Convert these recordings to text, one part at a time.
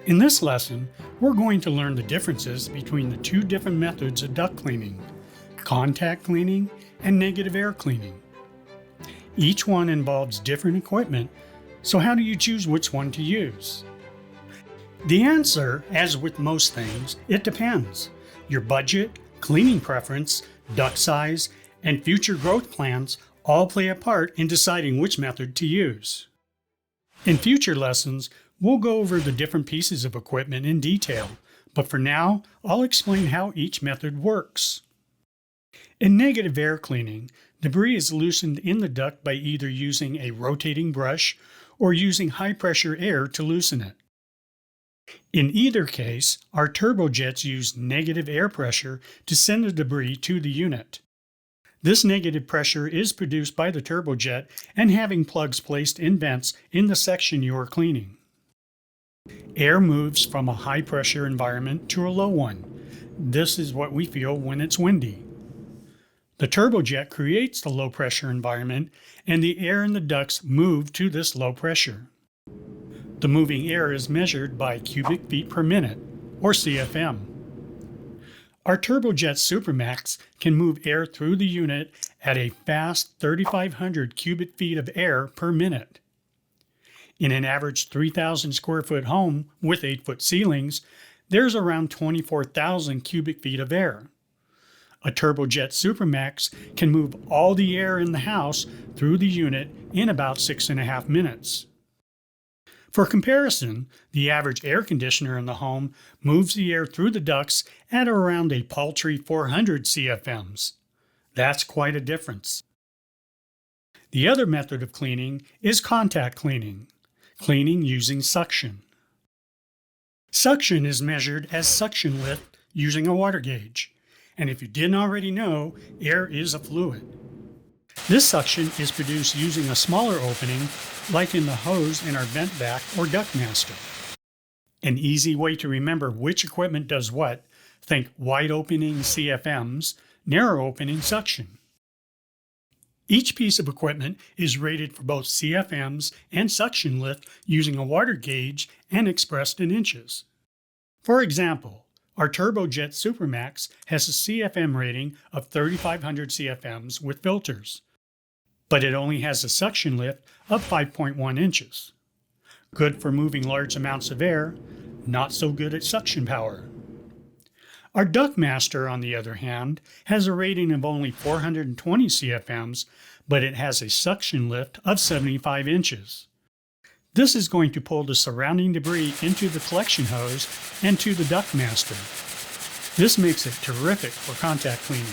In this lesson, we're going to learn the differences between the two different methods of duct cleaning, contact cleaning and negative air cleaning. Each one involves different equipment, so how do you choose which one to use? The answer, as with most things, it depends. Your budget, cleaning preference, duct size, and future growth plans all play a part in deciding which method to use. In future lessons, we'll go over the different pieces of equipment in detail, but for now, I'll explain how each method works. In negative air cleaning, debris is loosened in the duct by either using a rotating brush or using high-pressure air to loosen it. In either case, our turbojets use negative air pressure to send the debris to the unit. This negative pressure is produced by the turbojet and having plugs placed in vents in the section you are cleaning. Air moves from a high-pressure environment to a low one. This is what we feel when it's windy. The turbojet creates the low-pressure environment, and the air in the ducts move to this low pressure. The moving air is measured by cubic feet per minute, or CFM. Our turbojet Supermax can move air through the unit at a fast 3,500 cubic feet of air per minute. In an average 3,000 square foot home with 8-foot ceilings, there's around 24,000 cubic feet of air. A turbojet Supermax can move all the air in the house through the unit in about 6.5 minutes. For comparison, the average air conditioner in the home moves the air through the ducts at around a paltry 400 CFMs. That's quite a difference. The other method of cleaning is contact cleaning, cleaning using suction. Suction is measured as suction lift using a water gauge, and if you didn't already know, air is a fluid. This suction is produced using a smaller opening, like in the hose in our vent vac or duct master. An easy way to remember which equipment does what, think wide opening CFMs, narrow opening suction. Each piece of equipment is rated for both CFMs and suction lift using a water gauge and expressed in inches. For example, our turbojet Supermax has a CFM rating of 3,500 CFMs with filters, but it only has a suction lift of 5.1 inches. Good for moving large amounts of air, not so good at suction power. Our Duct Master, on the other hand, has a rating of only 420 CFMs, but it has a suction lift of 75 inches. This is going to pull the surrounding debris into the collection hose and to the Duct Master. This makes it terrific for contact cleaning.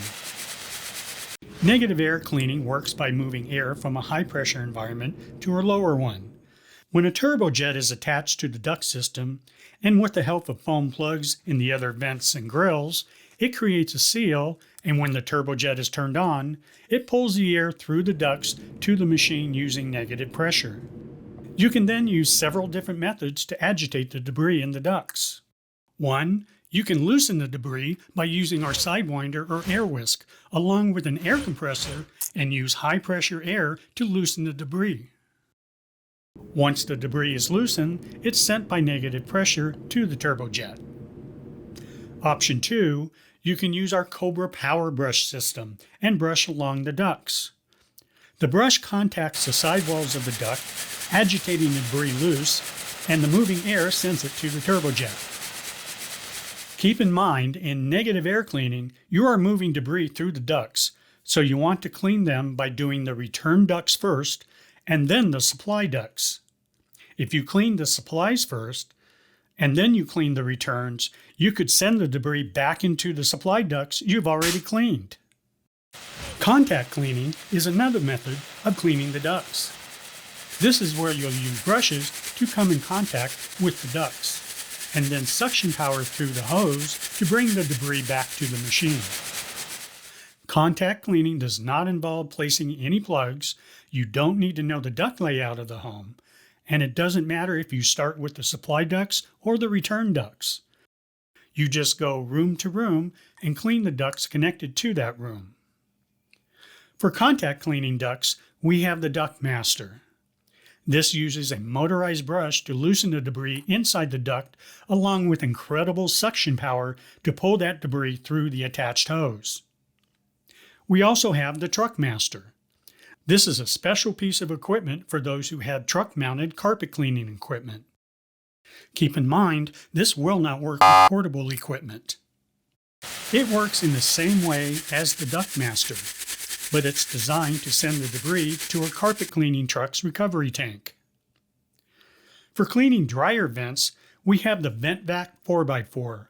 Negative air cleaning works by moving air from a high-pressure environment to a lower one. When a turbojet is attached to the duct system, and with the help of foam plugs in the other vents and grills, it creates a seal, and when the turbojet is turned on, it pulls the air through the ducts to the machine using negative pressure. You can then use several different methods to agitate the debris in the ducts. 1. You can loosen the debris by using our sidewinder or air whisk, along with an air compressor, and use high-pressure air to loosen the debris. Once the debris is loosened, it's sent by negative pressure to the turbojet. Option 2, you can use our Cobra power brush system and brush along the ducts. The brush contacts the sidewalls of the duct, agitating the debris loose, and the moving air sends it to the turbojet. Keep in mind, in negative air cleaning, you are moving debris through the ducts, so you want to clean them by doing the return ducts first and then the supply ducts. If you clean the supplies first and then you clean the returns, you could send the debris back into the supply ducts you've already cleaned. Contact cleaning is another method of cleaning the ducts. This is where you'll use brushes to come in contact with the ducts, and then suction power through the hose to bring the debris back to the machine. Contact cleaning does not involve placing any plugs, you don't need to know the duct layout of the home, and it doesn't matter if you start with the supply ducts or the return ducts. You just go room to room and clean the ducts connected to that room. For contact cleaning ducts, we have the Duct Master. This uses a motorized brush to loosen the debris inside the duct, along with incredible suction power to pull that debris through the attached hose. We also have the Truck Master. This is a special piece of equipment for those who have truck-mounted carpet cleaning equipment. Keep in mind, this will not work with portable equipment. It works in the same way as the Duct Master, but it's designed to send the debris to a carpet cleaning truck's recovery tank. For cleaning dryer vents, we have the VentVac 4x4.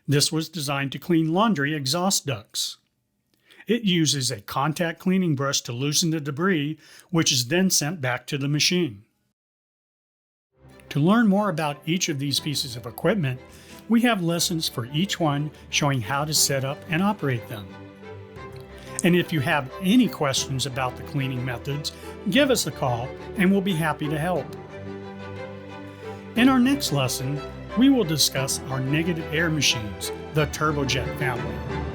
This was designed to clean laundry exhaust ducts. It uses a contact cleaning brush to loosen the debris, which is then sent back to the machine. To learn more about each of these pieces of equipment, we have lessons for each one showing how to set up and operate them. And if you have any questions about the cleaning methods, give us a call and we'll be happy to help. In our next lesson, we will discuss our negative air machines, the turbojet family.